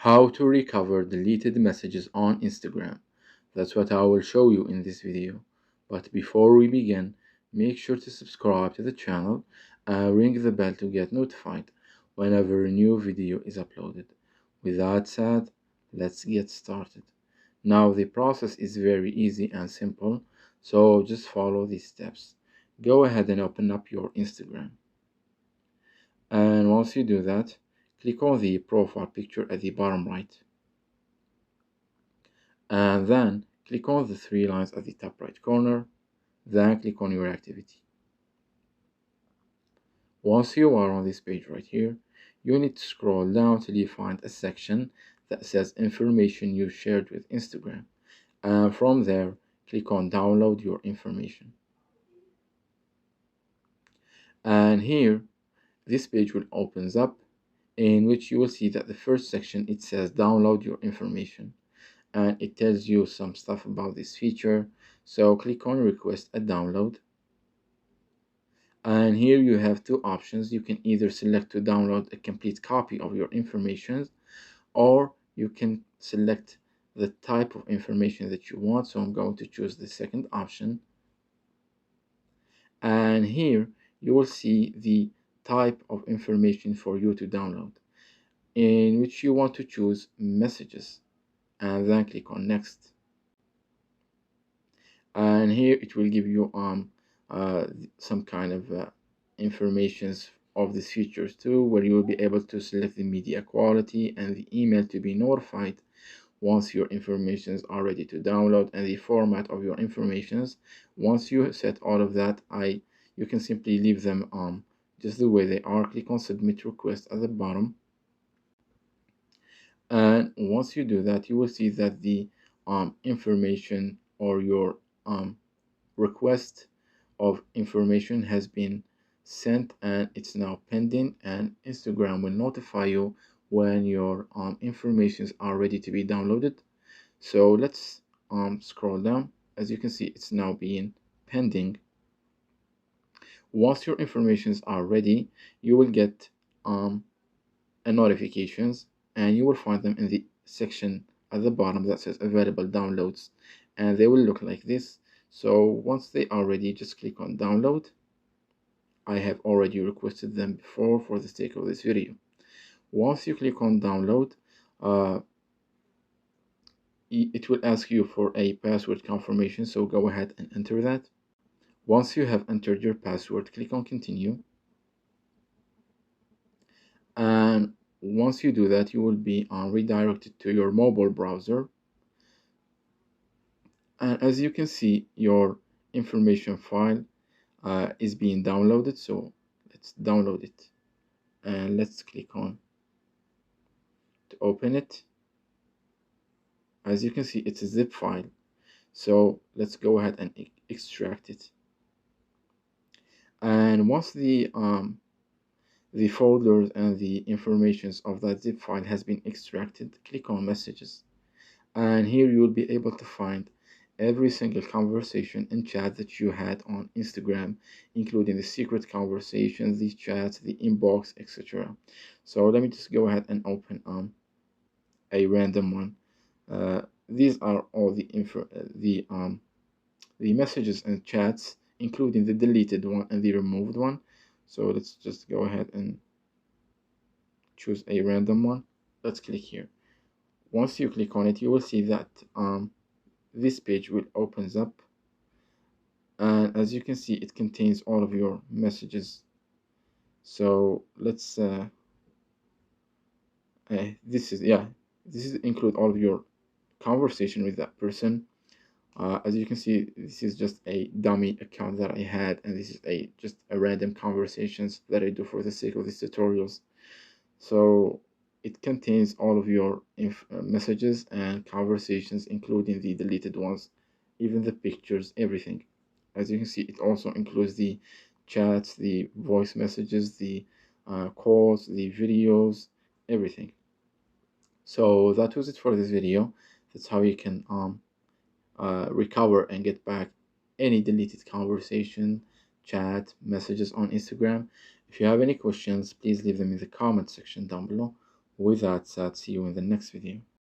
How to recover deleted messages on Instagram. That's what I will show you in this video. But before we begin, make sure to subscribe to the channel and ring the bell to get notified whenever a new video is uploaded. With that said, let's get started. Now the process is very easy and simple, so just follow these steps. Go ahead and open up your Instagram. And once you do that, click on the profile picture at the bottom right. And then click on the three lines at the top right corner. Then click on your activity. Once you are on this page right here, you need to scroll down till you find a section that says information you shared with Instagram. And from there, click on download your information. And here, this page will opens up, in which you will see that the first section, it says download your information. And it tells you some stuff about this feature. So click on request a download. And here you have two options. You can either select to download a complete copy of your information, or you can select the type of information that you want. So I'm going to choose the second option. And here you will see the type of information for you to download, in which you want to choose messages, and then click on next. And here it will give you some kind of informations of these features too, where you will be able to select the media quality and the email to be notified once your informations are ready to download, and the format of your informations. Once you set all of that, you can simply leave them just the way they are. Click on submit request at the bottom, and once you do that, you will see that the information or your request of information has been sent, and it's now pending, and Instagram will notify you when your informations are ready to be downloaded. So let's scroll down. As you can see, it's now being pending. Once your informations are ready, you will get a notifications, and you will find them in the section at the bottom that says available downloads, and they will look like this. So once they are ready, just click on download. I have already requested them before for the sake of this video. Once you click on download, it will ask you for a password confirmation, so go ahead and enter that. Once you have entered your password, click on continue. And once you do that, you will be redirected to your mobile browser. And as you can see, your information file is being downloaded. So let's download it, and let's click on to open it. As you can see, it's a zip file. So let's go ahead and extract it. And once the folders and the informations of that zip file has been extracted, click on messages. And here you will be able to find every single conversation and chat that you had on Instagram, including the secret conversations, the chats, the inbox, etc. So let me just go ahead and open a random one. These are all the messages and chats, including the deleted one and the removed one. So let's just go ahead and choose a random one. Let's click here. Once you click on it, you will see that this page will opens up, and as you can see, it contains all of your messages. So let's this is include all of your conversation with that person. As you can see, this is just a dummy account that I had, and this is just a random conversations that I do for the sake of these tutorials. So it contains all of your messages and conversations, including the deleted ones, even the pictures, everything. As you can see, it also includes the chats, the voice messages, the calls, the videos, everything. So that was it for this video. That's how you can recover and get back any deleted conversation, chat, messages on Instagram. If you have any questions, please leave them in the comment section down below. With that said, see you in the next video.